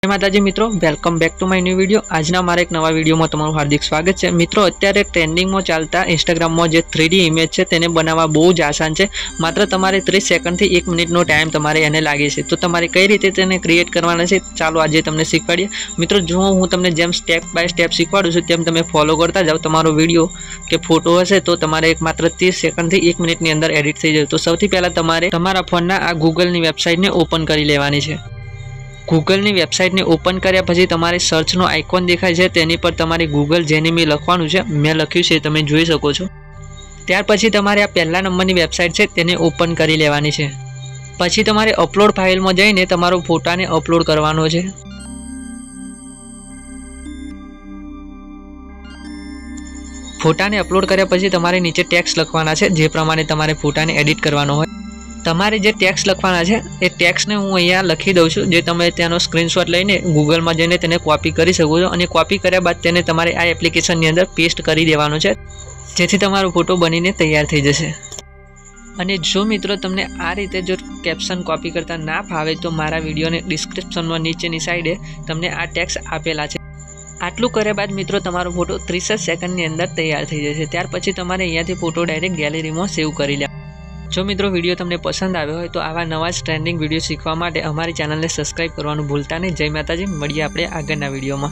जय माताजी मित्रों, welcome back to my new video. आजना मारा एक नवा वीडियो में तमारुं हार्दिक स्वागत है। मित्रों, अत्यारे ट्रेंडिंग में चलता इंस्टाग्राम में जो 3D इमेज है तेने बनाववा बहु ज आसान है। मात्र तमारे 30 सेकंड थी 1 मिनिट नो टाइम तमारे एने लागे छे। तो तमारे कई रीते तेने क्रिएट करवाना छे चालो आज तमने शीखवाडीए। मित्रों, जो हूँ तमने जेम स्टेप बाय स्टेप शीखवाडुं छुं तेम तमे फॉलो करता जाओ। तमारो वीडियो के फोटो हशे तो तमारे एक मात्र 30 सेकंड थी 1 मिनिट नी अंदर एडिट थई जशे। तो सौथी पहला तमारे तमारा फोनना आ गूगलनी वेबसाइट ने ओपन करी लेवानी छे। गूगलनी वेबसाइट ने ओपन कर्या पछी तमारे सर्चनो आइकॉन देखाय छे तेनी पर तमारे गूगल जेने मैं लखवानुं छे, मैं लख्युं छे तमे जोई शको छो। त्यार पछी तमारे आ पहला नंबरनी वेबसाइट छे तेने ओपन करी लेवानी छे। पछी तमारे अपलोड फाइल में जईने तमारो फोटाने अपलोड करवानो छे। फोटाने अपलोड कर्या पछी तमारे नीचे टेक्स्ट लखवाना छे जे प्रमाणे तमारे फोटाने एडिट करवानो होय। तमारे जे टेक्स्ट लखवाना छे ए टेक्स्ट ने हूँ अहींया लखी दઉં છું जे तमे तेनो स्क्रीनशॉट लईने गूगल में जईने तेने कॉपी करी शको छो अने कॉपी कर्या बाद तेने तमारे आ एप्लिकेशननी अंदर पेस्ट करी देवानो छे जेथी तमारो फोटो बनीने तैयार थई जशे। अने जो मित्रों तमने आ रीते जो कैप्शन कॉपी करता ना फावे तो मारा विडियोने डिस्क्रिप्शन में नीचेनी साइडे तमने आ टेक्स्ट आपेला छे। आटलू कर्या बाद मित्रों तमारो फोटो 30 सेकंडनी अंदर तैयार थई जशे। त्यार पछी तमारे अहींयाथी फोटो डायरेक्ट गैलरी में सेव करी लेवानो। जो मित्रों वीडियो तमने पसंद आव्यो होय तो आवा नवा ज ट्रेंडिंग वीडियो शीखवा माटे अमारी चेनलने सब्सक्राइब करवानुं भूलता नहीं। जय माताजी, मळीए आपणे आगळना वीडियोमां।